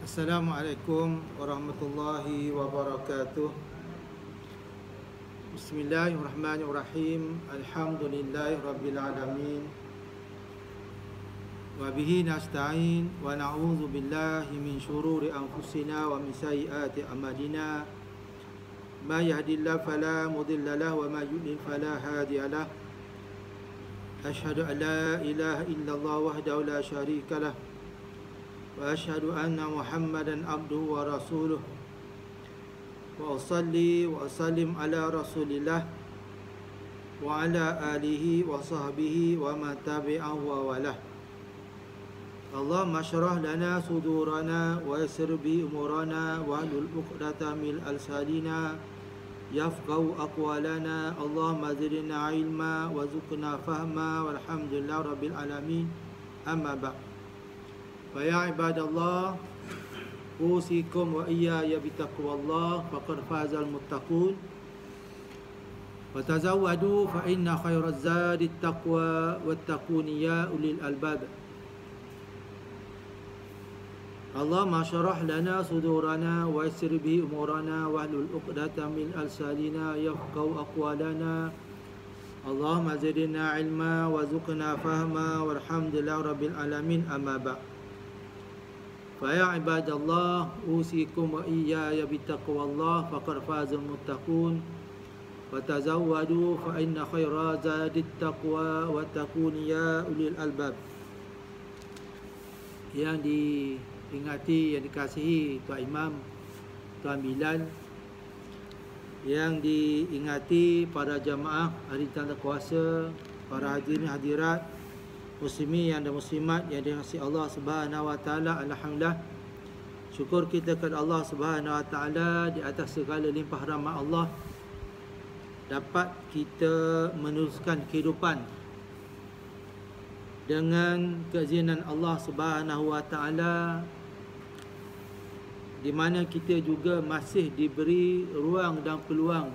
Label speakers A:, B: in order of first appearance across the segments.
A: Assalamualaikum warahmatullahi wabarakatuh. Bismillahirrahmanirrahim. Alhamdulillahi rabbil alamin. Wa bihi nasta'in wa na'udzu billahi min syururi anfusina wa min sayyiati a'malina. May yahdihillahu fala mudilla lahu wa may yudlil fala hadiya lahu. Asyhadu an la ilaha illallah wahdahu la syarika lahu wa asyhadu anna Muhammadan abduhu wa rasuluh wa usalli wa sallim ala rasulillah wa ala alihi wa sahbihi wa man tabi'ahu wa walah. Allahumma syrah lana sudurana wa yassir bi umurana wa hlul 'uqdatam min alsadina yafqahu aqwalana. Allahumma zidna ilma wa zuqna fahma walhamdulillahi rabbil alamin. Amma ba'd. Fa ibadallah, usikum wa iyaya bitaqwallah faqad fazal muttaqun. Wa tazawwadu fa inna khairaz zadi taqwa wattaquni ya ulil albab. Allahumma syrah lana sudurana wa yassir bi umurana wa hlul 'uqdatam min alsadina yafqahu aqwalana. Allahumma zidna ilma wa zuqna fahma walhamdulillahi rabbil alamin. Amma ba'd. Fa ibadallah, usikum wa iyaya bitaqwallah faqad fazal muttaqun. Wa tazawwadu fa inna khairaz zadit taqwa wattaquni ya ulil albab. Yang diingati, yang dikasihi Tuan Imam, Tuan Bilal, yang diingati para jamaah hari tanda kuasa, para hadirin hadirat, muslimin dan muslimat yang dirahmati Allah Subhanahu wa taala. Alhamdulillah, syukur kita kepada Allah Subhanahu wa taala di atas segala limpah rahmat Allah dapat kita meneruskan kehidupan dengan keizinan Allah Subhanahu wa taala, di mana kita juga masih diberi ruang dan peluang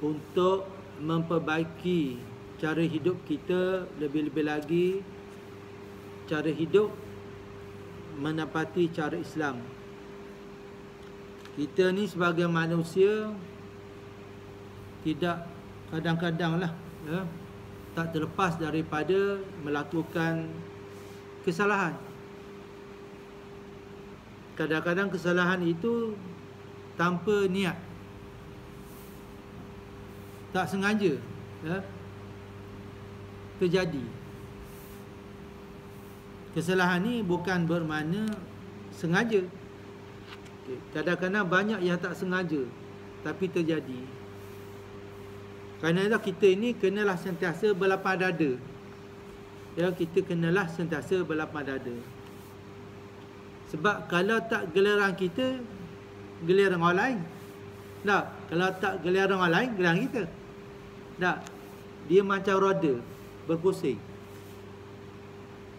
A: untuk memperbaiki cara hidup kita, lebih-lebih lagi cara hidup menepati cara Islam. Kita ni sebagai manusia tidak kadang-kadang lah tak terlepas daripada melakukan kesalahan. Kadang-kadang kesalahan itu tanpa niat, tak sengaja terjadi. Kesalahan ni bukan bermakna sengaja. Kadang-kadang banyak yang tak sengaja tapi terjadi. Kerana itulah kita ini kenalah sentiasa berlapang dada. Kita kenalah sentiasa berlapang dada. Sebab kalau tak giliran kita, giliran orang lain. Tak, kalau tak giliran orang lain, giliran kita. Tak, dia macam roda berpusing.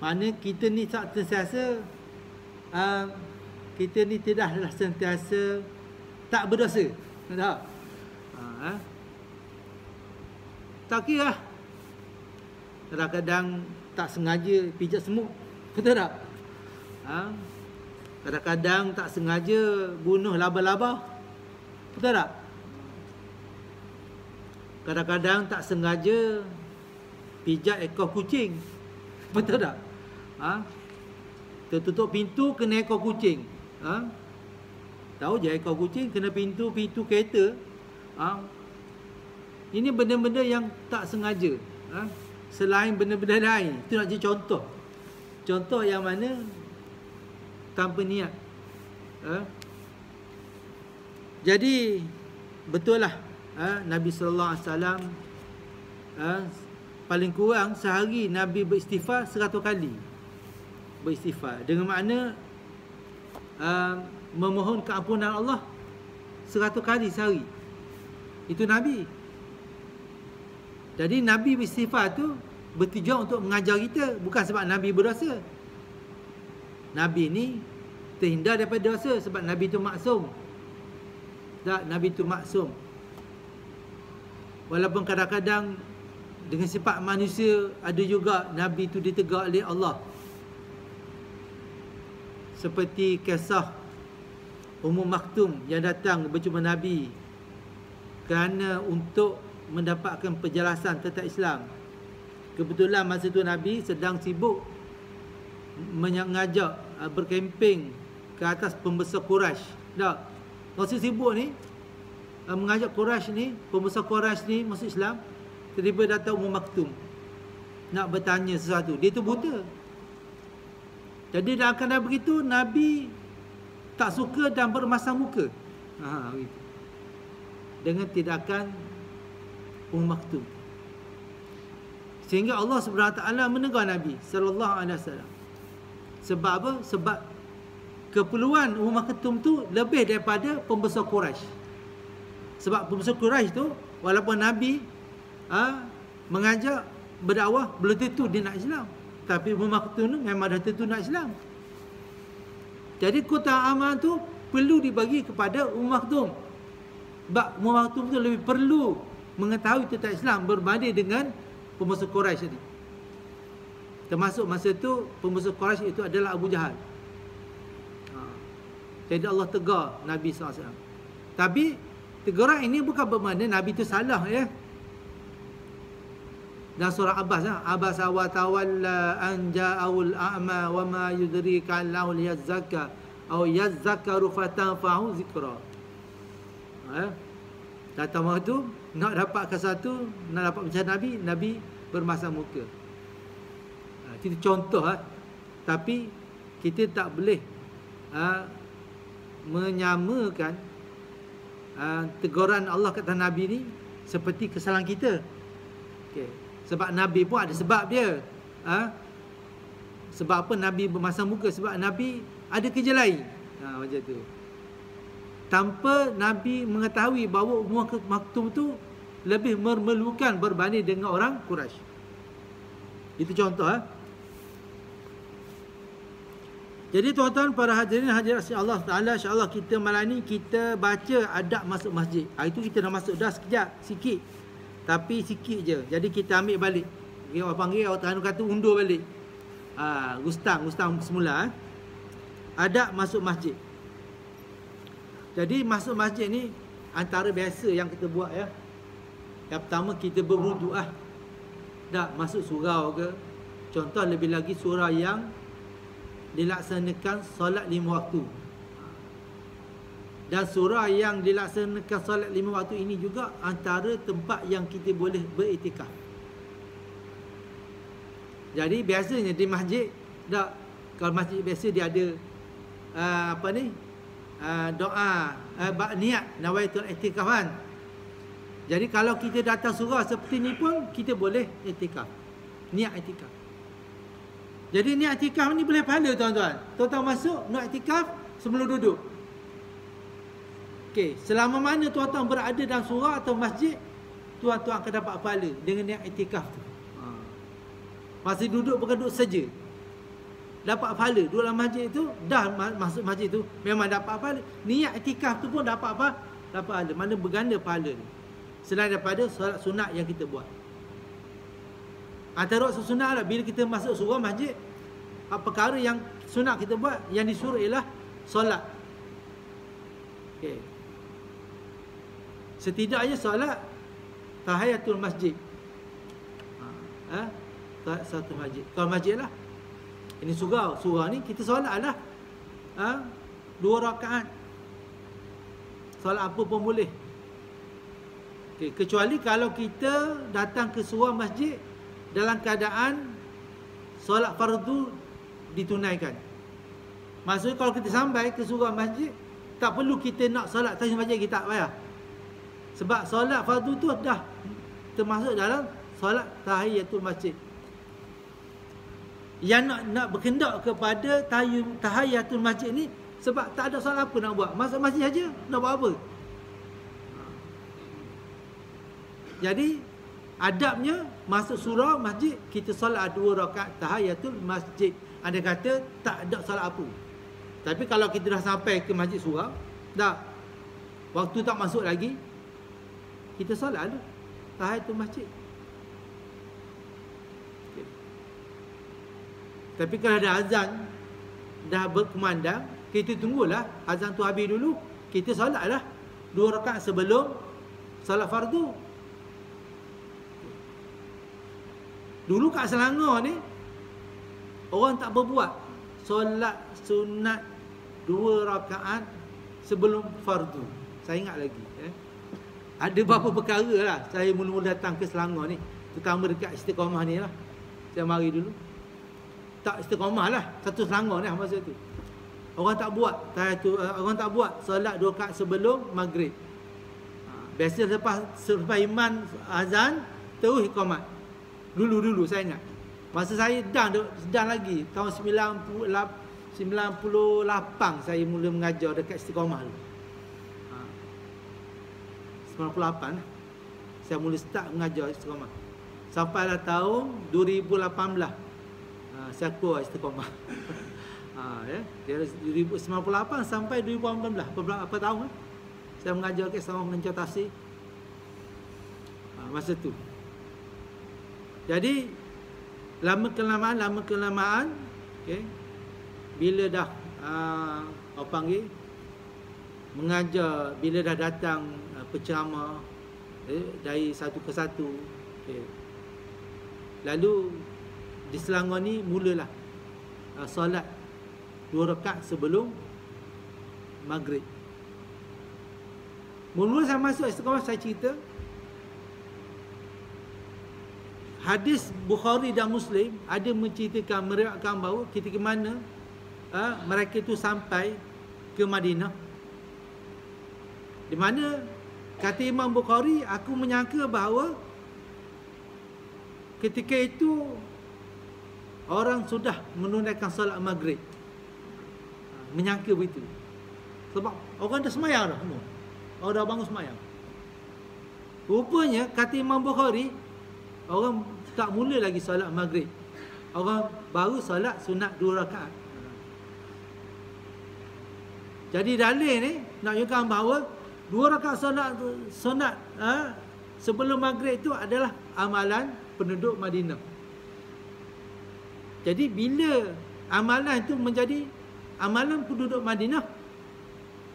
A: Maknanya kita ni tak sentiasa kita ni tidaklah sentiasa tak berdosa. Tak? Tak kira. Kadang-kadang tak sengaja pijak semut. Betul tak? Kadang-kadang tak sengaja bunuh laba-laba. Betul tak? Kadang-kadang tak sengaja pijak ekor kucing. Betul tak? Tertutup pintu kena ekor kucing. Tahu je ekor kucing kena pintu kereta. Ini benda-benda yang tak sengaja. Selain benda-benda lain, itu nak jadi contoh. Contoh yang mana tanpa niat. Jadi betul lah, Nabi sallallahu alaihi wasallam paling kurang sehari Nabi beristighfar 100 kali. Beristighfar dengan makna memohon keampunan Allah 100 kali sehari. Itu Nabi. Jadi Nabi beristighfar tu bertujuan untuk mengajar kita, bukan sebab Nabi berdosa. Nabi ni terhindar daripada dosa sebab Nabi tu maksum. Tak, Nabi tu maksum. Walaupun kadang-kadang dengan sifat manusia ada juga Nabi tu ditegur oleh Allah. seperti kisah Ummu Maktum yang datang berjumpa Nabi kerana untuk mendapatkan penjelasan tentang Islam. Kebetulan masa tu Nabi sedang sibuk mengajak berkemping ke atas pembesar Quraisy. Dah, masa sibuk ni mengajak Quraisy ni, pembesar Quraisy ni masuk Islam, tiba-tiba datang Ummu Maktum nak bertanya sesuatu. Dia tu buta. Jadi dalam keadaan begitu Nabi tak suka dan bermasam muka. Begitu. Dengan tindakan Ummu Maktum. Sehingga Allah Subhanahu Wa Taala menegur Nabi sallallahu alaihi wasallam. Sebab apa? Sebab keperluan Ummu Maktum tu lebih daripada pembesar Quraisy. Sebab pembesar Quraisy tu walaupun Nabi mengajak berdakwah, belum tentu dia nak Islam. Tapi Ummu Maktum tu memang dah tentu nak Islam. Jadi keutamaan tu perlu dibagi kepada Ummu Maktum. Sebab Ummu Maktum tu lebih perlu mengetahui tentang Islam berbanding dengan pembesar Quraisy tadi. Termasuk masa tu pembesar Quraisy itu adalah Abu Jahal. Jadi Allah tegur Nabi SAW. Tapi teguran ini bukan bermakna Nabi itu salah, ya. Dan surah Abbas, Abasa wa tawalla an ja'aul a'ma wa ma yudrika allahu yazakka aw yazakkaru fatanfa'u zikra. Datang waktu nak dapatkan satu, nak dapat macam Nabi, Nabi bermasam muka. Itu contoh. Tapi kita tak boleh menyamakan teguran Allah kata Nabi ni seperti kesalahan kita. Okay. Sebab Nabi pun ada sebab dia. Sebab apa Nabi bermasam muka? Sebab Nabi ada kerja lain. Macam tu. Tanpa Nabi mengetahui bahawa Ummu Maktum tu lebih memerlukan berbanding dengan orang Quraisy. Itu contoh. Jadi tuan-tuan para hadirin hadirat Allah Ta'ala, insya-Allah kita malam ni kita baca adab masuk masjid. Itu kita dah masuk dah sekejap, sikit. Tapi sikit je. Jadi kita ambil balik. Orang panggil, orang Terengganu kata undur balik. Gustang semula. Adab masuk masjid. Jadi masuk masjid ni antara biasa yang kita buat, ya. Yang pertama kita berwuduk tak masuk surau ke. Contoh lebih lagi surau yang dilaksanakan solat 5 waktu. Dan surau yang dilaksanakan solat 5 waktu ini juga antara tempat yang kita boleh beriktikaf. Jadi biasanya di masjid, tak, kalau masjid biasa dia ada doa niat nawaitul iktikaf kan. Jadi kalau kita datang surau seperti ni pun kita boleh iktikaf. Niat iktikaf. Jadi niat iktikaf ni boleh pahala tuan-tuan. Tuan-tuan masuk nak iktikaf sebelum duduk. Okey, selama mana tuan-tuan berada dalam surau atau masjid, tuan-tuan akan dapat pahala dengan niat iktikaf tu. Masih duduk bukan duduk saja. Dapat pahala. Duduk dalam masjid tu, dah masuk masjid tu memang dapat pahala. Niat iktikaf tu pun dapat apa? Dapat pahala. Mana berganda pahala ni. Selain daripada solat sunat yang kita buat. Antara sunat lah, bila kita masuk surau masjid, perkara yang sunat kita buat, yang disuruh ialah solat. Okay. Setidaknya solat tahiyatul masjid. Satu masjid. Kalau masjid lah, ini surau ni kita solat lah 2 rakaat. Solat apa pun boleh. Okay. Kecuali kalau kita datang ke surau masjid dalam keadaan solat fardu ditunaikan. Maksudnya kalau kita sampai ke surau masjid, tak perlu kita nak solat tahiyatul masjid, kita tak payah. Sebab solat fardu tu dah termasuk dalam solat tahiyatul masjid. Yang nak berkendak kepada tahiyatul masjid ni sebab tak ada solat apa nak buat. Masuk masjid saja nak buat apa? Jadi adabnya masuk surau masjid kita solat 2 rakaat tahiyatul masjid. Anda kata tak ada solat apa. Tapi kalau kita dah sampai ke masjid surau, dah waktu tak masuk lagi, kita solat dulu tahiyatul masjid. Tapi kalau ada azan, dah berkumandang, kita tunggulah azan tu habis dulu, kita solatlah 2 rakaat sebelum solat fardu. Dulu kat Selangor ni orang tak berbuat solat sunat 2 rakaat sebelum fardu. Saya ingat lagi. Ada beberapa perkara lah saya mula-mula datang ke Selangor ni, terutama dekat Istiqamah ni lah. Saya mari dulu. Tak Istiqamah lah, satu Selangor ni masa tu. Orang tak buat solat 2 rakaat sebelum maghrib. Biasa selepas imam azan terus iqamat. Dulu saya ingat. Masa saya sedang lagi tahun 98 saya mula mengajar dekat Istiqamah tu. 98 saya mula start mengajar Istiqamah. Sampailah tahun 2018 saya keluar Istiqamah. Dari 1998 sampai 2018, berapa tahun saya mengajar kat Istiqamah mengajar tafsir. Masa tu. Jadi lama kelamaan okey, bila dah orang panggil mengajar, bila dah datang penceramah dari satu ke satu, okey, lalu di Selangor ni mulalah solat 2 rakaat sebelum maghrib. Mula saya masuk Istiqamah, saya cerita hadis Bukhari dan Muslim ada menceritakan, meriwayatkan bahawa ketika mana mereka itu sampai ke Madinah, di mana kata Imam Bukhari, aku menyangka bahawa ketika itu orang sudah menunaikan solat maghrib. Menyangka begitu. Sebab orang dah semayang dah semua. Orang dah bangun semayang. Rupanya kata Imam Bukhari, orang tak mula lagi solat maghrib. Orang baru solat sunat 2 rakaat. Jadi dalil ni nak tunjukkan bahawa 2 rakaat sunat sebelum maghrib itu adalah amalan penduduk Madinah. Jadi bila amalan itu menjadi amalan penduduk Madinah,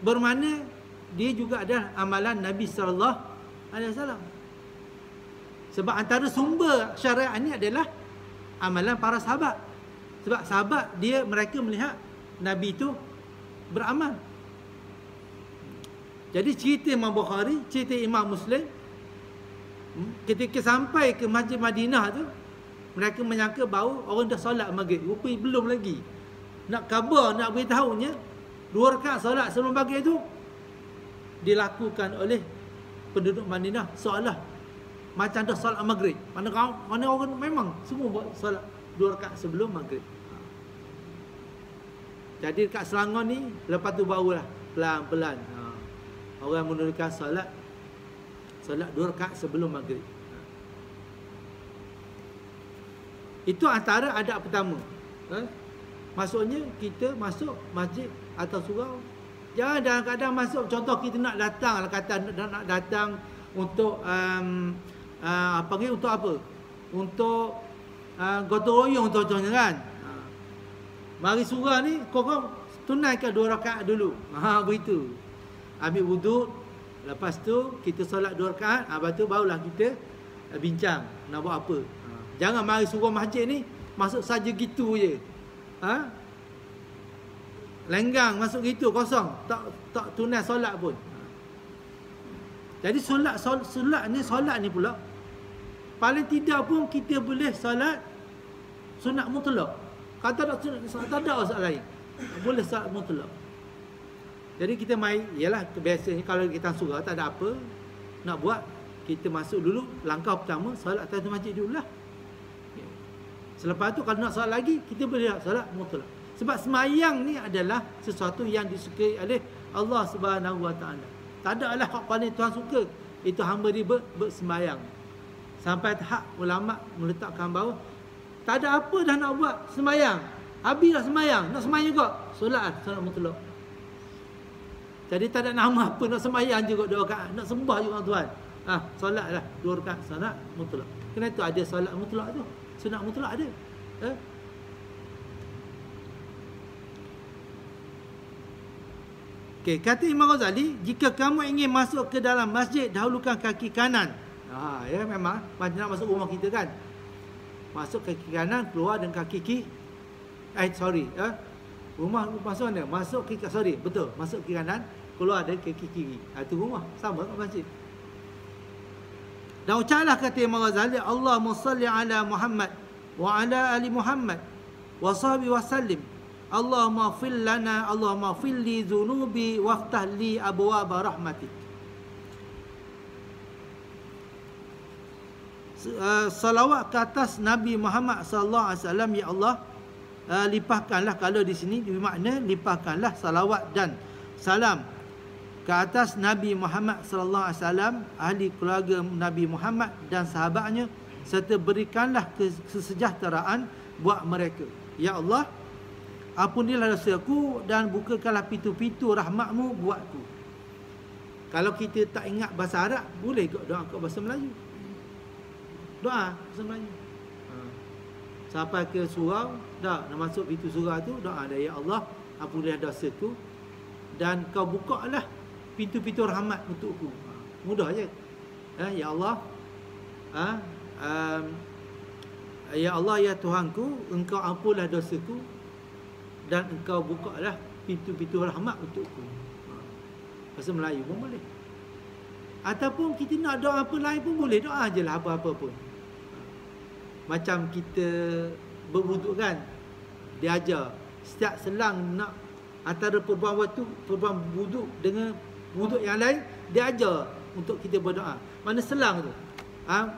A: bermakna dia juga adalah amalan Nabi sallallahu alaihi wasallam. Sebab antara sumber syariat ini adalah amalan para sahabat. Sebab sahabat mereka melihat Nabi itu beramal. Jadi cerita Imam Bukhari, cerita Imam Muslim, ketika sampai ke Masjid Madinah tu, mereka menyangka bahawa orang dah solat maghrib. Rupanya belum lagi. Nak khabar, nak beritahunya 2 rakaat solat sebelum maghrib itu dilakukan oleh penduduk Madinah seolah macam dah solat maghrib. Mana orang memang semua buat solat 2 rakaat sebelum maghrib. Jadi dekat Selangor ni lepas tu barulah pelan-pelan orang menunaikan solat 2 rakaat sebelum maghrib. Itu antara adab pertama. Maksudnya kita masuk masjid atau surau, jangan dalam keadaan masuk, contoh kita nak datang, nak datang untuk untuk apa? Untuk gotong royong contohnya kan. Mari surau ni korang tunaikan 2 rakaat dulu. Begitu. Ambil wuduk, lepas tu kita solat 2 rakaat, lepas tu barulah kita bincang nak buat apa. Jangan mari surau masjid ni masuk saja gitu je. Lenggang masuk gitu kosong, tak tunai solat pun. Jadi solat ni pula paling tidak pun kita boleh solat sunat mutlak. Kata tak ada solat lain, boleh solat mutlak. Jadi kita ialah biasanya kalau kita surau tak ada apa nak buat, kita masuk dulu, langkah pertama solat atas masjid dululah. Selepas tu kalau nak solat lagi, kita boleh solat mutlak. Sebab semayang ni adalah sesuatu yang disukai oleh Allah Subhanahu Wa Taala. Tak ada lah hak paling Tuhan suka, itu hamba dia bersemayang. Sampai tahap ulama meletakkan bahawa tak ada apa dah nak buat semayang. Habislah semayang, nak semayang juga solat mutlak. Jadi tak ada nama apa nak semayang juga 2 rakaat, nak sembah juga Tuhan. Solatlah 2 rakaat solat mutlak. Kenapa tu ada solat mutlak tu? Sunat mutlak ada. Okey, kata Imam Ghazali, jika kamu ingin masuk ke dalam masjid, dahulukan kaki kanan. Ya, memang macam nak masuk rumah kita kan. Masuk kaki kanan, keluar dengan kaki kiri. Rumah masuk mana? Masuk kaki, betul. Masuk kaki kanan, keluar dari kaki kiri. Itu rumah, sama kat masjid. Dan ucaplah kata Imam Ghazali, Allahumma salli ala Muhammad wa ala ali Muhammad wa sahbihi wa sallim. Allahumma fil lana, Allahumma fil li dhunubi waftah li abwaab rahmatik. Salawat ke atas Nabi Muhammad sallallahu alaihi wasallam, ya Allah, limpahkanlah, kalau di sini bermakna limpahkanlah salawat dan salam ke atas Nabi Muhammad sallallahu alaihi wasallam, ahli keluarga Nabi Muhammad dan sahabatnya, serta berikanlah kesejahteraan buat mereka. Ya Allah, ampunilah dosaku dan bukakanlah pintu-pintu rahmatmu buatku. Kalau kita tak ingat bahasa Arab, boleh doa kat bahasa Melayu. Doa bahasa Melayu. Sampai ke surau, dah nak masuk pintu surau tu, doa dia, ya Allah, ampunilah dosaku dan kau bukalah pintu-pintu rahmat untukku. Mudah je. Ya Allah, ya Allah, ya Tuhanku, engkau ampunlah dosaku dan engkau bukalah pintu-pintu rahmat untukku. Bahasa Melayu pun boleh. Ataupun kita nak doa apa lain pun boleh, doa je lah apa-apa pun. Macam kita berwuduk kan, dia ajar setiap selang nak antara perbuatan wuduk dengan wuduk yang lain, dia ajar untuk kita berdoa. Mana selang tu,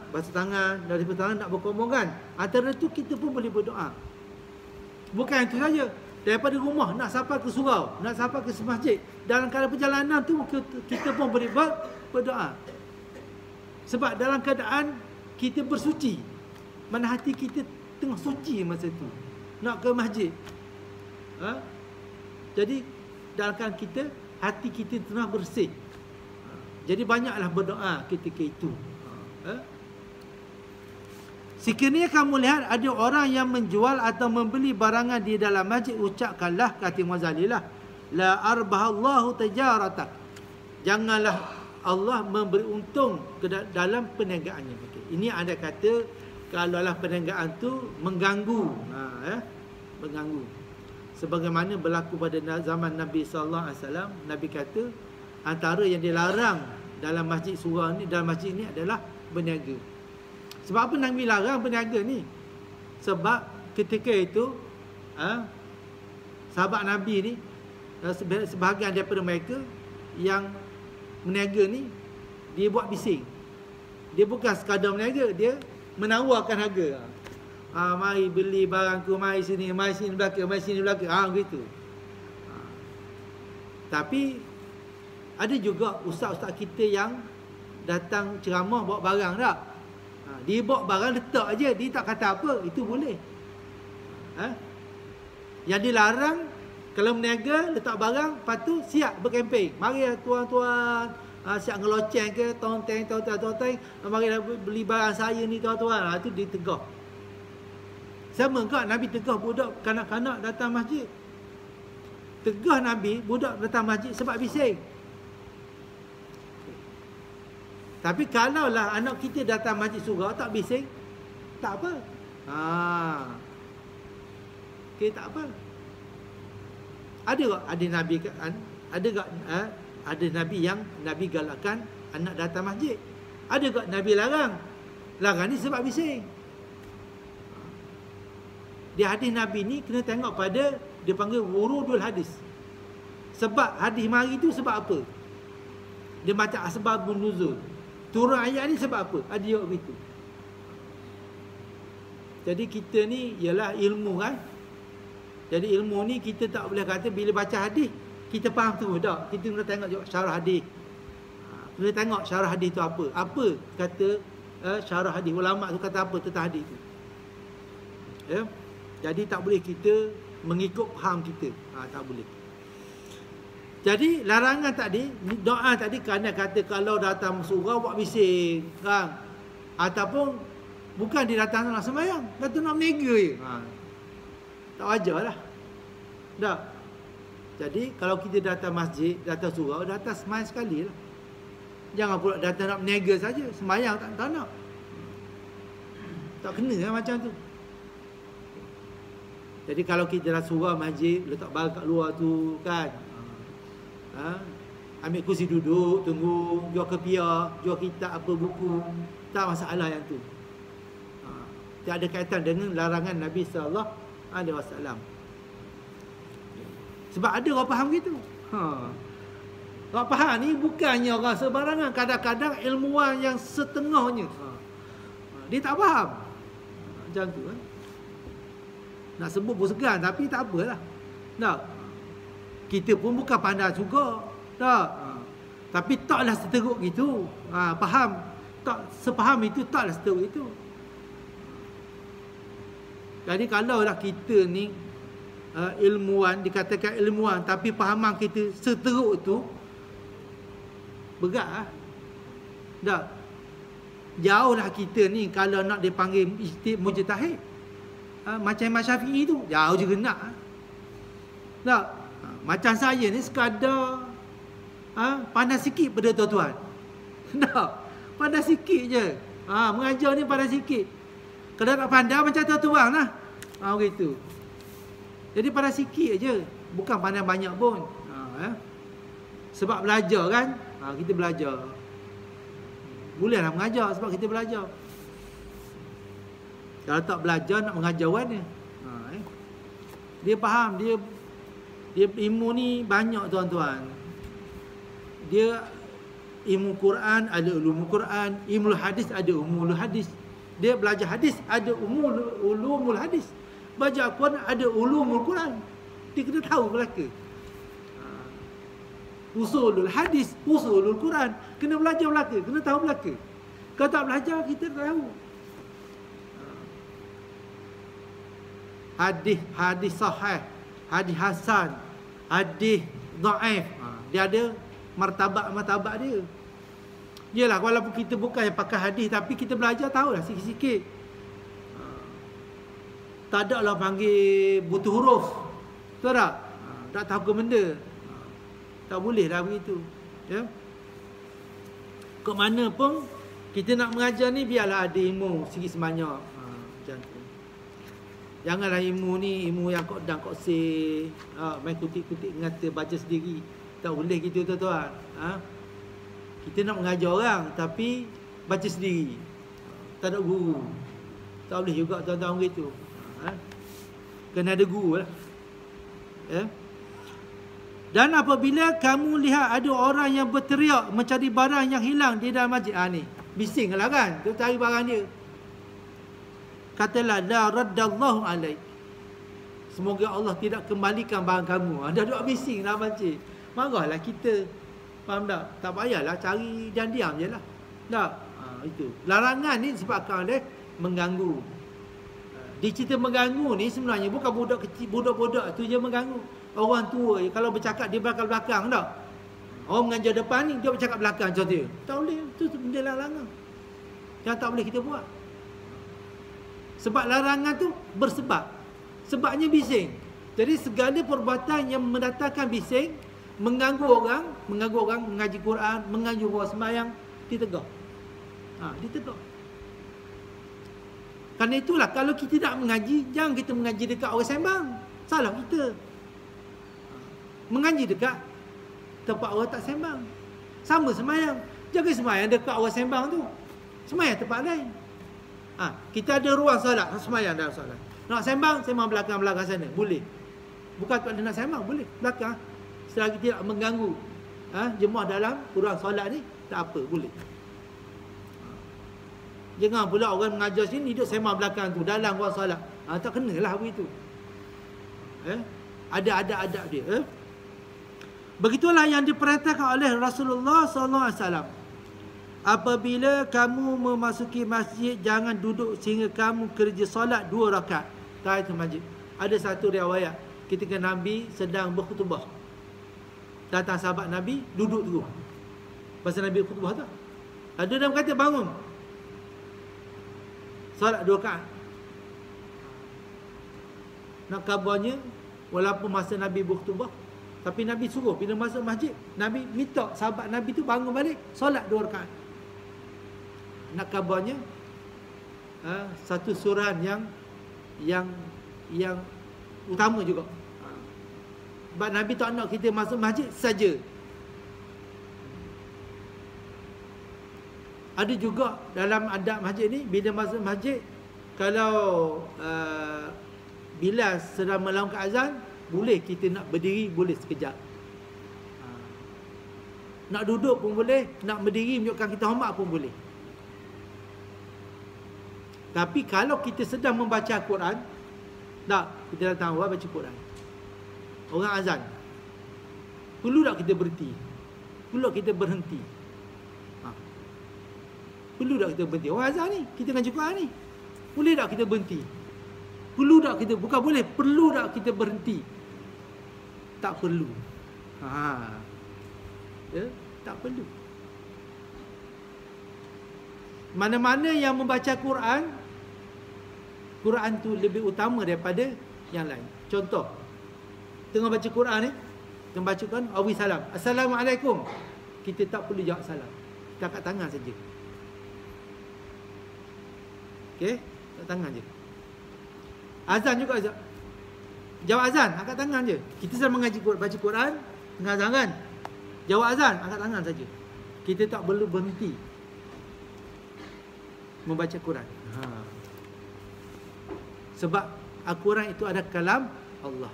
A: basuh tangan, dari tangan nak berkombong kan, antara tu kita pun boleh berdoa. Bukan itu saja, daripada rumah nak sampai ke surau, nak sampai ke masjid, dalam keadaan perjalanan tu kita pun boleh berdoa. Sebab dalam keadaan kita bersuci, mana hati kita tengah suci masa tu, nak ke masjid. Jadi dalam keadaan kita, hati kita tengah bersih. Jadi banyaklah berdoa ketika itu. Sekiranya kamu lihat ada orang yang menjual atau membeli barangan di dalam masjid, ucapkanlah, kata Imam Ghazali lah, la arbahallahu tajaratak. Janganlah Allah memberi untung ke dalam perniagaannya. Ini ada kata, kalaulah perniagaan tu mengganggu, mengganggu. Sebagaimana berlaku pada zaman Nabi sallallahu alaihi wasallam, Nabi kata antara yang dilarang dalam masjid surau ni, dalam masjid ni adalah berniaga. Sebab apa Nabi larang berniaga ni? Sebab ketika itu sahabat Nabi ni, sebahagian daripada mereka yang berniaga ni, dia buat bising. Dia bukan sekadar berniaga, dia menawarkan harga. Mari beli barangku, mari sini belakang, mari sini belakang. Begitu. Tapi ada juga ustaz-ustaz kita yang datang ceramah bawa barang tak? Dia bawa barang letak aja, dia tak kata apa, itu boleh. Yang dilarang kalau berniaga letak barang, lepas tu siap berkempen. Mari tuan-tuan, siap ngeloceng ke, tonteng, mari beli barang saya ni tuan-tuan. Itu ditegah. Sama ke Nabi tegah budak kanak-kanak datang masjid? Tegah Nabi budak datang masjid sebab bising. Tapi kalaulah anak kita datang masjid surau tak bising, tak apa. Okey, tak apa. Ada tak ada Nabi, ada tak ada Nabi yang Nabi galakkan anak datang masjid? Ada tak Nabi larang? Larang ni sebab bising. Di hadis Nabi ni kena tengok pada, dia panggil wurudul hadis. Sebab hadis mari tu sebab apa? Dia macam asbabun nuzul. Turun ayat ni sebab apa? Ada juga begitu. Jadi kita ni ialah ilmu kan. Jadi ilmu ni kita tak boleh kata bila baca hadis kita faham tu tak. Kita kena tengok juga syarah hadis. Kena tengok syarah hadis tu apa. Apa kata syarah hadis, ulama tu kata apa tentang hadis tu. Ya. Jadi tak boleh kita mengikut faham kita. Tak boleh. Jadi larangan tadi, doa tadi kerana kata kalau datang surau buat bising kan. Ataupun bukan dia datang nak sembahyang, kata nak meniaga je. Tak wajar lah. Tak. Jadi kalau kita datang masjid, datang surau, datang sembahyang sekali lah. Jangan pula datang nak berniaga saja, sembahyang tak nak. Tak kena lah macam tu. Jadi kalau kita dah surau masjid, letak barang kat luar tu kan, ambil kursi duduk, tunggu, jual kepiah, jual kitab apa, buku, tak masalah yang tu. Tak ada kaitan dengan larangan Nabi SAW. Sebab ada orang faham gitu. Orang faham ni bukannya orang sebarangan. Kadang-kadang ilmuwan yang setengahnya dia tak faham. Macam tu kan. Nak sebut pun segan, tapi tak apalah. Tak. Kita pun bukan pandai juga. Tak. Tapi taklah seteruk gitu. Faham. Tak sepaham itu, taklah seteruk itu. Jadi kalaulah kita ni ilmuwan, dikatakan ilmuwan, tapi fahaman kita seteruk tu, berat lah. Tak. Jauhlah kita ni kalau nak dipanggil mujtahid. Macam Imam Syafi'i tu, jauh juga nak. Tak. Macam saya ni sekadar pandai sikit pada tuan-tuan. Tak. Pandai sikit je. Mengajar ni pandai sikit. Kalau nak pandai macam tuan-tuan lah. Begitu. Jadi pandai sikit je. Bukan pandai banyak pun. Sebab belajar kan. Kita belajar. Bolehlah mengajar sebab kita belajar. Kalau tak belajar nak mengajar mana? Dia faham. Dia ilmu ni banyak tuan-tuan. Dia ilmu Quran ada ulumul Quran, ilmu hadis ada ulumul hadis. Dia belajar hadis ada ulumul hadis. Baca Quran ada ulumul Quran. Dia kena tahu belaka. Usulul hadis, usulul Quran. Kena belajar belaka, kena tahu belaka. Kalau tak belajar kita tak tahu. Hadis sahih, hadis hasan, hadis dhaif. Dia ada martabat dia. Yalah, walaupun kita bukan yang pakai hadis, tapi kita belajar tahulah sikit-sikit. Tak ada lah panggil butuh huruf. Betul tak? Tak tahu ke benda. Tak boleh dah begitu. Ya? Ke mana pun kita nak mengajar ni, biarlah ada ilmu sikit sebanyak. Macam tu. Janganlah ilmu ni ilmu yang kodang kodsir, main kutik-kutik ngata baca sendiri. Tak boleh gitu tuan-tuan. Kita nak mengajar orang tapi baca sendiri. Tak ada guru. Tak boleh juga tuan-tuan begitu. Kena ada guru lah. Ya. Dan apabila kamu lihat ada orang yang berteriak mencari barang yang hilang di dalam masjid, ni bising lah kan, dia cari barang dia. Katalah la raddallahu alaik, semoga Allah tidak kembalikan barang kamu. Dia duduk bising dalam masjid. Marahlah kita. Faham tak? Tak payahlah cari dan diam je lah. Tak? Itu. Larangan ni disebabkan oleh mengganggu. Di cerita mengganggu ni sebenarnya bukan budak kecil, budak-budak tu je mengganggu. Orang tua je kalau bercakap di belakang-belakang tak? Orang mengajar depan ni dia bercakap belakang contoh. Tak boleh. Itu benda larangan. Yang tak boleh kita buat. Sebab larangan tu bersebab. Sebabnya bising. Jadi segala perbuatan yang mendatangkan bising, mengganggu orang mengaji Quran, mengaji orang sembahyang, ditegur. Ditegur. Kerana itulah kalau kita nak mengaji, jangan kita mengaji dekat orang sembang. Salah kita. Mengaji dekat tempat orang tak sembang. Sama sembahyang. Jangan sembahyang dekat orang sembang tu. Sembahyang tempat lain. Kita ada ruang solat, sembahyang dalam solat. Nak sembang belakang-belakang sana. Boleh. Bukan tak ada nak sembang, boleh. Belakang. Selagi tidak mengganggu jemaah dalam ruang solat ni, tak apa, boleh. Jangan pula orang mengajar sini duduk sembang belakang tu dalam ruang solat. Tak kenalah begitu. Ada adab dia. Begitulah yang diperintahkan oleh Rasulullah SAW. Apabila kamu memasuki masjid, jangan duduk sehingga kamu kerja solat 2 rakaat tahiyatul masjid. Ada satu riwayat ketika Nabi sedang berkhutbah, datang sahabat Nabi duduk dulu pasal Nabi berkhutbah tu. Ada dia berkata bangun solat 2 rakaat. Nak kabarnya walaupun masa Nabi berkhutbah Tapi Nabi suruh bila masuk masjid, Nabi minta sahabat Nabi tu bangun balik, solat 2 rakaat. Nak khabarnya satu surah yang utama juga. Sebab Nabi tak nak kita masuk masjid saja. Ada juga dalam adab masjid ni, bila masuk masjid, kalau bila sedang melaungkan azan, boleh kita nak berdiri, boleh sekejap. Nak duduk pun boleh, nak berdiri menunjukkan kita hormat pun boleh. Tapi kalau kita sedang membaca Quran, tak, kita datang awal baca Quran, orang azan, perlu tak kita berhenti? Perlu tak kita berhenti? Perlu tak kita berhenti? Orang azan ni, kita kan Quran ni, boleh tak kita berhenti? Perlu tak kita, bukan boleh, perlu tak kita berhenti? Tak perlu. Ya, tak perlu. Mana-mana yang membaca Quran, Quran tu lebih utama daripada yang lain. Contoh, tengah baca Quran ni, tengah baca Quran, awi salam, Assalamualaikum, kita tak perlu jawab salam, kita angkat tangan saja. Okey, angkat tangan je. Azan juga jawab azan, angkat tangan je. Kita sedang mengaji Quran, baca Quran, tengah azan kan, jawab azan, angkat tangan saja. Kita tak perlu berhenti membaca Quran. Sebab Al-Quran itu ada kalam Allah.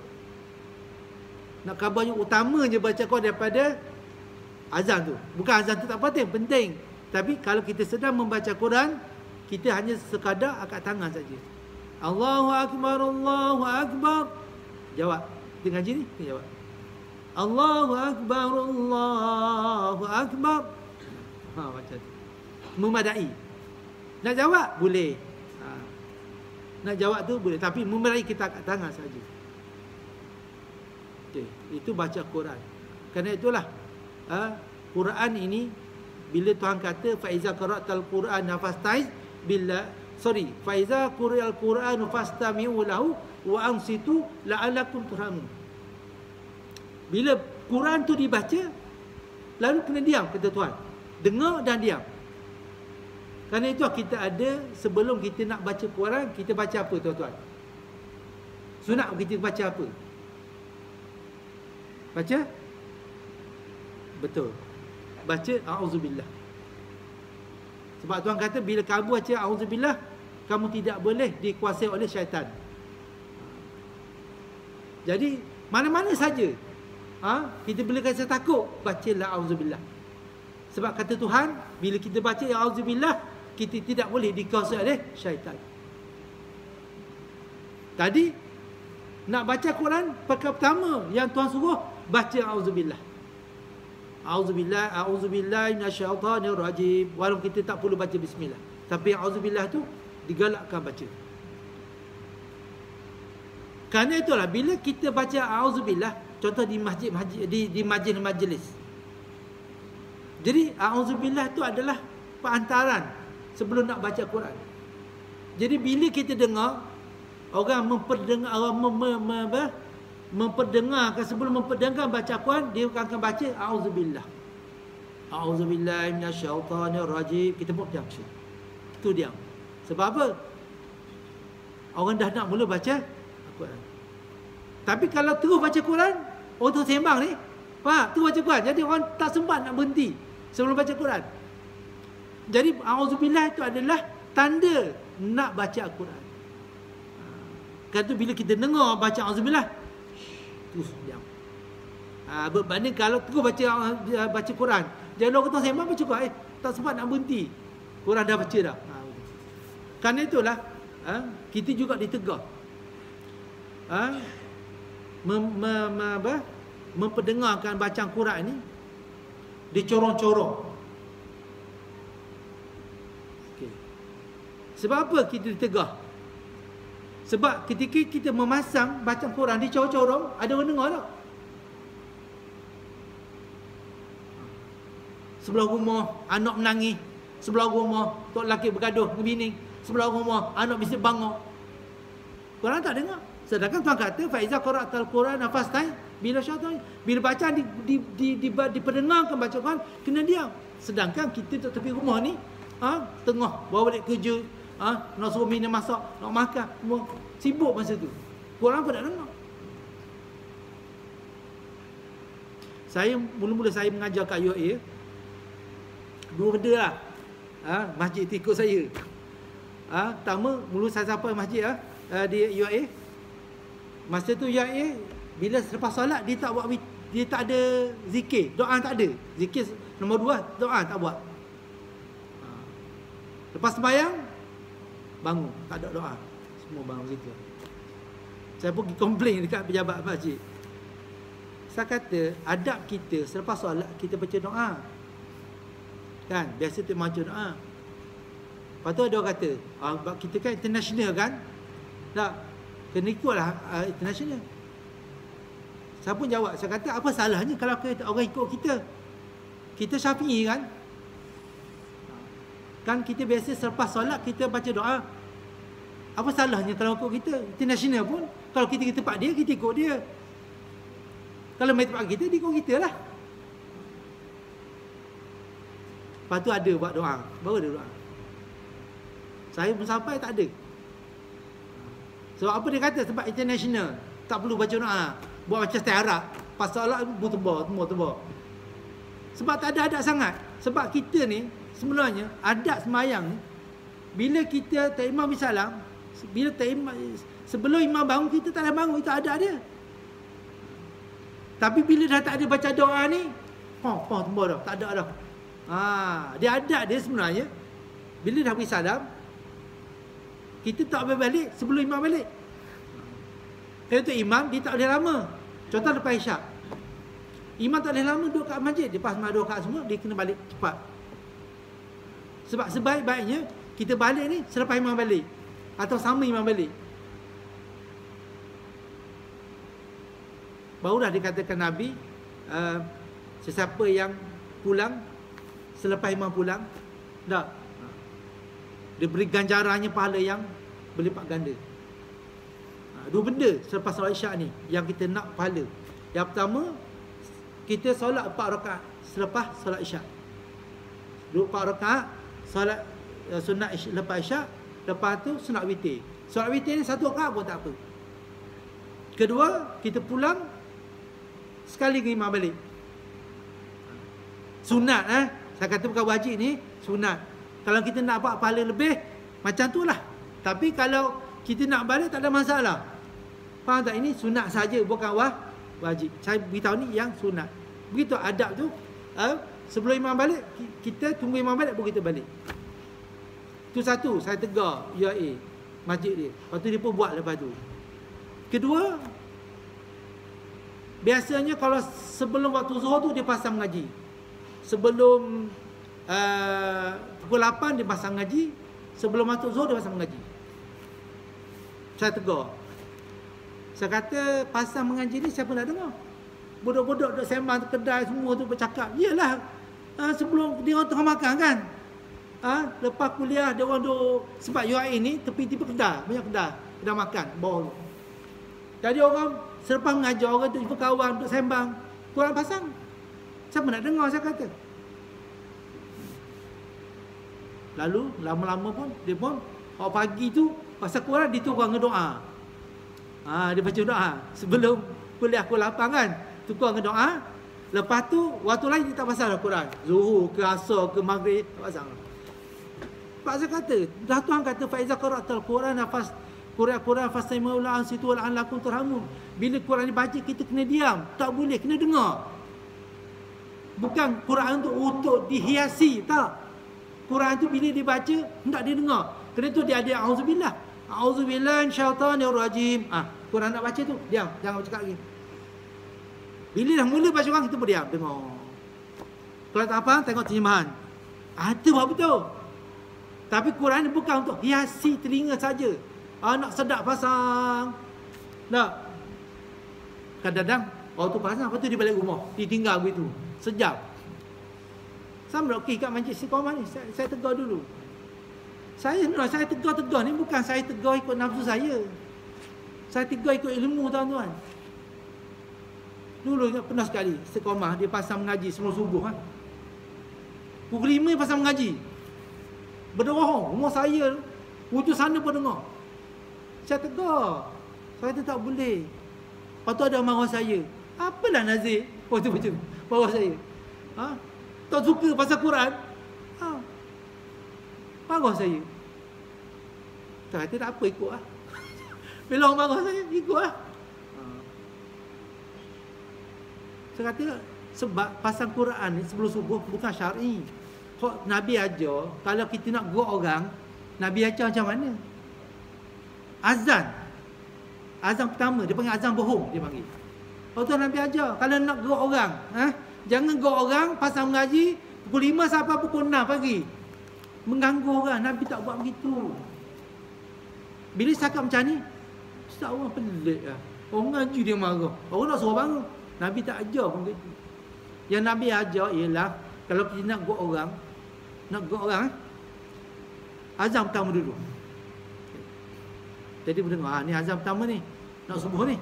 A: Nak khabarnya utamanya baca Quran daripada azan tu. Bukan azan tu tak penting. Tapi kalau kita sedang membaca Quran, kita hanya sekadar angkat tangan saja. Allahu Akbar, Allahu Akbar. Jawab. Kita ngaji ni, kita jawab. Allahu Akbar, Allahu Akbar. Macam tu. Memadai. Nak jawab? Boleh. Nak jawab tu boleh. Tapi memadai kita angkat tangan saja. Okay. Itu baca Quran. Kerana itulah Quran ini, bila Tuhan kata faiza qara'tal Quran fastaiz billah, faiza quri'al Quran fastami'u lahu wa ansitu la'allakum turhamun. Bila Quran tu dibaca, lalu kena diam, kata Tuhan. Dengar dan diam. Kerana itu kita ada, sebelum kita nak baca Quran, kita baca apa tuan-tuan? Sunat kita baca apa? Baca? Betul. Baca a'udzubillah. Sebab Tuhan kata bila kamu baca a'udzubillah, kamu tidak boleh dikuasai oleh syaitan. Jadi mana-mana saja kita bila rasa takut, bacalah a'udzubillah. Sebab kata Tuhan, bila kita baca a'udzubillah, kita tidak boleh dikuasai oleh syaitan. Tadi nak baca Quran, perkara pertama yang Tuhan suruh, baca a'udzubillah. A'udzubillah minasyaitanir rajim. Walaupun kita tak perlu baca bismillah, tapi a'udzubillah tu digalakkan baca. Kerana itulah bila kita baca a'udzubillah, contoh di masjid-masjid, di majlis-majlis. Jadi a'udzubillah tu adalah perantaran sebelum nak baca Quran. Jadi bila kita dengar orang memperdengarkan, sebelum memperdengarkan baca Quran, dia akan baca a'udzubillah. A'udzubillahi minasyaitanir rajim. Kita pun diam. Itu diam. Sebab apa? Orang dah nak mula baca Quran. Tapi kalau terus baca Quran, orang terus sembang ni, terus baca Quran. Jadi orang tak sempat nak berhenti sebelum baca Quran. Jadi a'udzubillah itu adalah tanda nak baca Al-Quran. Kata bila kita dengar baca a'udzubillah, terus diam. Berbanding kalau terus baca Quran, jadi orang kata sembang baca Quran, tak sempat nak berhenti, Quran dah baca dah. Kerana itulah kita juga ditegur memperdengarkan bacaan Quran ni dicorong-corong. Okay. Sebab apa kita ditegur? Sebab ketika kita memasang bacaan Quran dicorong-corong, ada orang dengar tak? Sebelah rumah anak menangis, sebelah rumah tok lelaki bergaduh dengan bini, sebelah rumah anak bisik bangor. Quran tak dengar. Sedangkan Tuhan kata faiza qara'tal Quran fastaiz Bila syaitan, bila bacaan diperdengarkan baca Quran, kena diam. Sedangkan kita kat tepi rumah ni, tengah bawa balik kerja, nak suruh minum masak, nak makan, semua sibuk masa tu. Quran pun tak dengar. Saya mula-mula saya mengajar kat UAE, dua benda lah. Masjid tu ikut saya. Pertama, mula saya sampai masjid di UAE. Masa tu UAE, bila selepas solat dia tak ada zikir, doa tak ada. Zikir nombor 2, doa tak buat. Lepas sembahyang bangun, tak ada doa. Semua bangun gitu. Saya pergi komplain dekat pejabat masjid. Saya kata, adab kita selepas solat kita baca doa. Kan, biasa tu baca doa. Lepas tu ada orang kata, kita kan international kan? Tak, kena ikutlah international. Saya pun jawab, saya kata apa salahnya kalau orang ikut kita? Kita Syafi'i kan? Kan kita biasa selepas solat kita baca doa. Apa salahnya kalau ikut kita? International pun, kalau kita ke tempat dia, kita ikut dia. Kalau main tempat kita, dia ikut kita lah. Lepas tu ada buat doa, baru ada doa. Saya pun sampai tak ada. Sebab apa dia kata? Sebab international, tak perlu baca doa. Buat macam setiap Arab, pas solat bertebar. Sebab tak ada adab sangat. Sebab kita ni sebenarnya adab sembahyang ni, bila kita ta'imam bisalam, bila ta'imam, sebelum imam bangun kita tak ada bangun, itu adab dia. Tapi bila dah tak ada baca doa ni, tebar dah, tak ada dah. Dia adab dia sebenarnya, bila dah beri salam, kita tak boleh balik sebelum imam balik. Kalau tu imam, dia tak boleh lama. Contoh lepas isyak, imam tak boleh lama duduk kat masjid. Dia pas dua rakaat semua, dia kena balik cepat. Sebab sebaik-baiknya kita balik ni selepas imam balik, atau sama imam balik. Barulah dikatakan Nabi, sesiapa yang pulang selepas imam pulang, dia beri ganjarannya pahala yang berlipat ganda. Dua benda selepas solat isyak ni yang kita nak pahala. Yang pertama, kita solat 4 rakaat selepas solat isyak. 4 rakaat solat sunat lepas isyak. Lepas tu sunat witir. Solat witir ni 1 rakaat pun tak apa. Kedua, kita pulang sekali ke imam balik. Sunat saya kata bukan wajib ni, sunat. Kalau kita nak dapat pahala lebih, macam tu lah. Tapi kalau kita nak balik tak ada masalah. Faham tak? Ini sunat saja, bukan wajib. Saya beritahu ni yang sunat. Begitu adab tu. Sebelum imam balik, kita tunggu imam balik baru kita balik. Itu satu, saya tegar UAE masjid dia. Lepas tu dia pun buat lepas tu. Kedua, biasanya kalau sebelum waktu zuhur tu dia pasang mengaji. Sebelum pukul 8 dia pasang mengaji. Sebelum waktu zuhur dia pasang mengaji. Saya tegar. Saya kata pasang mengaji ni siapa nak dengar? Bodok-bodok duk sembang kedai semua tu bercakap. Iyalah, sebelum dia orang tengah makan kan. Lepas kuliah dia orang duk, sebab UAE ni tepi-tepi kedai, banyak kedai makan bawah. Jadi orang selepas mengajar, orang tu jumpa kawan duk sembang, Quran pasang. Siapa nak dengar, saya kata. Lalu lama-lama pun dia pun pagi tu pasal Quran dia tu orang ngedoa. Dia baca doa sebelum kuliah pukul 8 kan. Tukar ngedoa. Lepas tu waktu lain dia tak pasal Al-Quran. Zuhur ke asar ke maghrib tak pasal. Pak saya kata, dah Tuhan kata fa iza qara'tal Quran Quran fastami'u lahu ansitu la'allakum turhamun. Bila Quran dibaca kita kena diam, tak boleh, kena dengar. Bukan Quran tu untuk dihiasi, tak. Quran tu bila dibaca hendak dia dengar. Kerana tu dia ada auzubillah. Auzubillahi minasyaitanir rajim. Quran nak baca tu, diam, jangan bercakap lagi. Bila dah mula baca Quran kita pun diam, dengar. Kalau tak faham tengok terjemahan. Itu buat betul. Tapi Quran ni bukan untuk hiasi telinga saja. Nak sedap pasang. Tak. Kadang-kadang orang tu pasang, lepas tu dia balik rumah, ditinggal begitu. Sejam. Sama okey kat Masjid Istiqamah ni, saya tegar dulu. Saya tegar ni bukan saya tegar ikut nafsu saya. Saya tegar ikut ilmu, tuan-tuan. Dulu pernah sekali istiqamah dia pasang mengaji sebelum subuh Pukul 5 pasang mengaji. Berdoa, umur saya wujud sana pun dengar. Saya tegur. Saya kata tak boleh. Lepas tu ada marah saya. Apalah Nazir? Oh tu macam marah saya. Tak suka pasal Quran. Marah saya. Saya kata tak apa, ikut Bila orang marah saya, ikut Saya kata sebab pasang Quran ni sebelum subuh bukan syar'i. Kok Nabi ajar, kalau kita nak gerak orang, Nabi ajar macam mana? Azan pertama, dia panggil azan bohong, dia panggil. Lepas tu Nabi ajar, kalau nak gerak orang, jangan gerak orang pasang mengaji pukul 5 sampai pukul 6 pagi. Mengganggu orang. Nabi tak buat begitu. Bila cakap macam ni, ustaz orang pelik Orang ngaji dia marah. Orang nak suruh bangun. Nabi tak ajar pun begitu. Yang Nabi ajar ialah kalau kita nak gerak orang, azan pertama dulu. Jadi mendengar, ni azan pertama ni, nak subuh ni.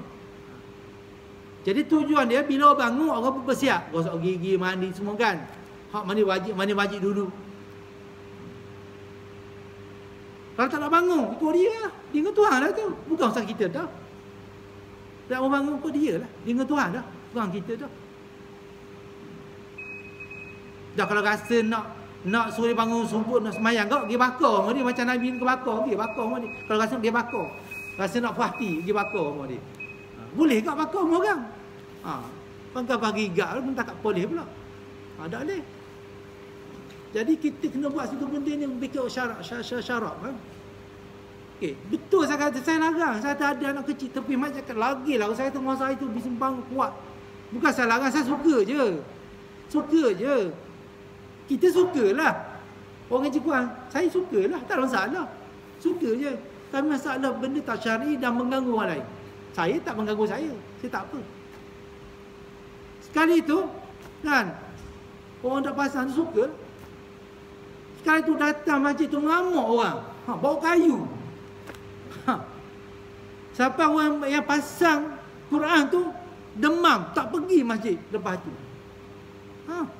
A: Jadi tujuan dia bila bangun orang pun bersiap, gosok gigi, mandi semua kan. Hak mandi wajib dulu. Kalau tak nak bangun, itu dia lah. Dia dengan Tuhan lah tu. Bukan usaha kita dah. Tak mau bangun pun dia lah. Dia dengan Tuhan dah. Bukan kita dah. Dah kalau rasa nak suruh dia bangun subuh, nak semayang, kau pergi bakar sama dia. Macam Nabi ke bakar, pergi bakar sama dia. Kalau rasa pergi bakar, rasa nak puas hati, pergi bakar sama dia. Boleh tak bakar sama orang? Bangkar pagi gak pun tak boleh pula. Tak boleh. Jadi kita kena buat satu benda ni bikin syarat kan. Okey, betul saya kata, saya larang. Saya ada anak kecil tepi macam lagi lah saya tengok saya tu bisembang kuat. Bukan saya larang, saya suka je. Kita sukalah. Orang Jepun, saya sukalah, tak ada masalah. Suka je. Tapi masalah benda tak syar'i dan mengganggu orang lain. Saya tak mengganggu saya tak apa. Sekali tu kan, orang tak pasang tu suka. Sekali tu datang masjid tu mengamuk orang. Bawa kayu. Siapa orang yang pasang Quran tu demam, tak pergi masjid lepas tu.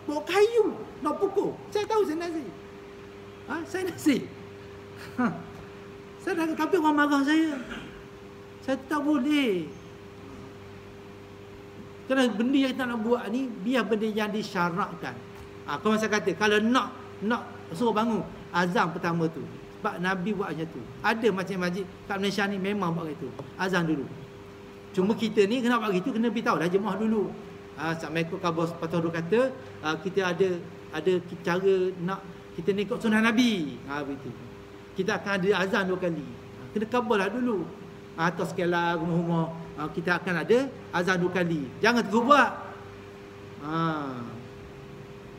A: Bawa kayu, nak pukul. Saya tahu saya nasi. Saya nasi. Saya dah, tapi orang marah saya. Saya tak boleh. Kerana benda yang kita nak buat ni, biar benda yang disyaratkan. Kalau saya kata, kalau nak suruh bangun azan pertama tu, sebab Nabi buat macam tu. Ada masjid-masjid kat Malaysia ni memang buat gitu. Azan dulu. Cuma kita ni kena buat gitu, kena beritahu dah jemaah dulu. Assalamualaikum kabos patut kata, kita ada cara nak kita ni ikut sunnah Nabi. Begitu. Kita akan ada azan 2 kali. Kena kabul lah dulu. Atau sekala rumah-rumah kita akan ada azan 2 kali. Jangan terus buat.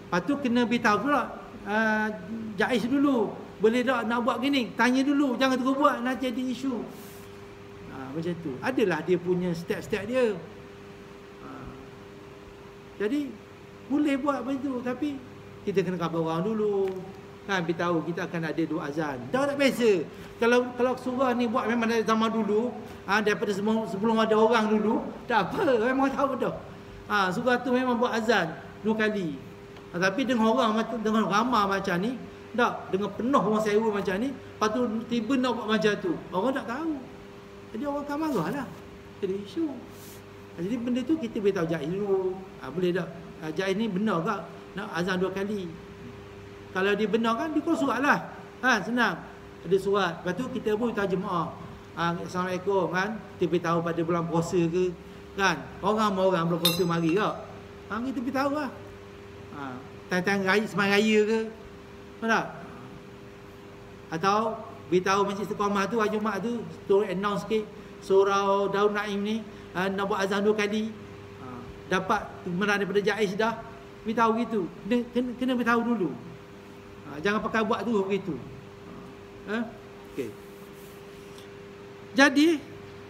A: Lepas tu kena beritahu pula Jais dulu. Boleh tak nak buat gini? Tanya dulu. Jangan terus buat, nak jadi isu. Macam tu. Adalah dia punya step-step dia. Jadi boleh buat begitu, tapi kita kena khabar orang dulu. Kan beritahu kita akan ada 2 azan. Dah tak biasa. Kalau surah ni buat memang dari zaman dulu, daripada sebelum ada orang dulu, tak apa, memang tahu dah. Surah tu memang buat azan 2 kali. Tapi dengan ramah macam ni, tak, dengan penuh orang sewa macam ni, lepas tu tiba nak buat macam tu, orang tak tahu. Jadi orang akan marah lah. Jadi isu. Jadi benda tu kita beritahu Jais dulu. Boleh tak? Jais ni benar tak nak azan 2 kali? Kalau dia benar kan, dia call surat lah. Senang. Ada surat. Lepas tu kita pun beritahu jemaah. Assalamualaikum kan. Kita beritahu pada bulan puasa ke. Kan. Orang bulan puasa mari tak. Kita beritahu lah. Tang-tang raya, semang raya ke. Tak? Atau beritahu Masjid Istiqamah tu, hari Jumaat tu, announce sikit surau Daun Naim ni nak buat azan 2 kali. Dapat kebenaran daripada Jais dah. Beritahu gitu. Kena beritahu dulu. Jangan pakai buat tu begitu. Okey. Jadi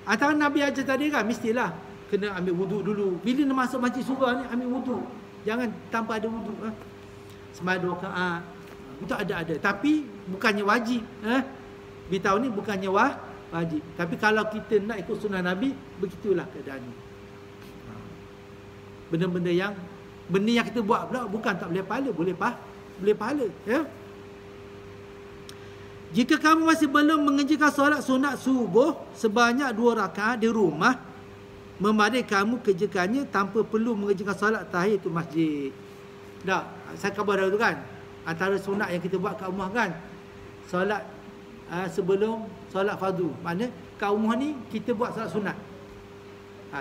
A: antara Nabi ajar tadi kan, mestilah kena ambil wuduk dulu. Bila nak masuk masjid surah ni, ambil wuduk. Jangan tanpa ada wuduk. Sembahyang 2 rakaat. Itu ada. Tapi bukannya wajib. Beritahu ni bukannya wajib. Tapi kalau kita nak ikut sunnah Nabi, begitulah keadaan ni. benda-benda yang benda yang kita buat pula bukan tak boleh pahala, boleh pahala, ya. Jika kamu masih belum mengerjakan solat sunat subuh sebanyak 2 rakaat di rumah, memadai kamu kerjakannya tanpa perlu mengerjakan solat tahiyatul masjid. Dah, saya khabar dah tu kan. Antara sunat yang kita buat kat rumah kan, solat sebelum solat fardu. Maknanya kat rumah ni kita buat solat sunat.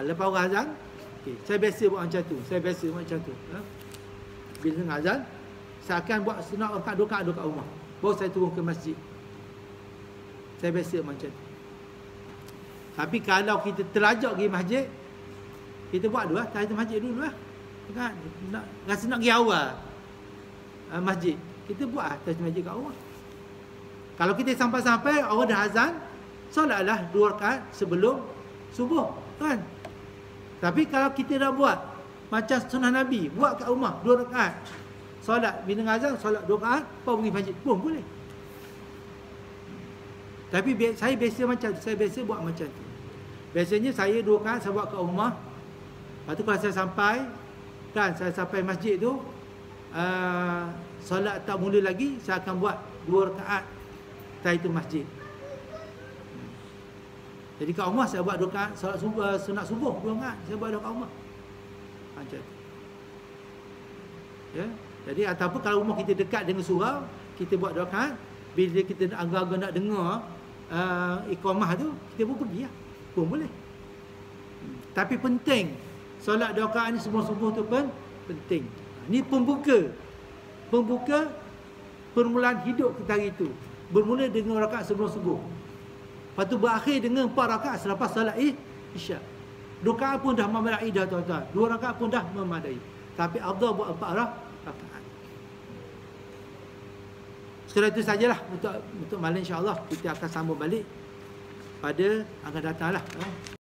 A: Lepas orang azan, okay, saya biasa buat macam tu. Bila dengar azan, saya akan buat sunat rakaat 2 rakaat kat rumah. Baru saya turun ke masjid. Saya biasa macam tu. Tapi kalau kita terlajak pergi masjid, kita buat dulu lah, tahiyatul masjid dulu lah. Kan? Rasa nak pergi awal masjid, kita buat tahiyatul masjid kat rumah. Kalau kita sampai-sampai orang dah azan, solatlah 2 rakaat sebelum subuh, kan? Tapi kalau kita dah buat macam sunnah Nabi, buat kat rumah 2 rakaat, solat bila azan, solat 2 rakaat, baru pergi masjid pun boleh. Tapi saya biasa macam tu, saya biasa buat macam tu. Biasanya saya 2 rakaat saya buat kat rumah. Lepas tu kalau saya sampai, kan, saya sampai masjid tu, solat tak mula lagi, saya akan buat 2 rakaat tahiyatul masjid. Jadi kat rumah saya buat 2 rakaat solat subuh, sunat subuh 2 rakaat saya buat kat rumah. Macam tu. Ya. Jadi ataupun kalau rumah kita dekat dengan surau, kita buat 2 rakaat. Bila kita agak-agak nak dengar iqamah tu, kita pun pergi lah, pun boleh. Tapi penting solat 2 rakaat ni sebelum subuh tu pun penting. Ni pembuka permulaan hidup kita hari itu. Bermula dengan rakaat sebelum subuh. Lepas tu berakhir dengan 4 rakaat selepas solat Isyak. 2 rakaat pun dah memadai dah tuan-tuan. 2 rakaat pun dah memadai. Tapi afdal buat 4 rakaat. Sekadar itu sajalah untuk malam, insya-Allah kita akan sambung balik pada akan datang lah.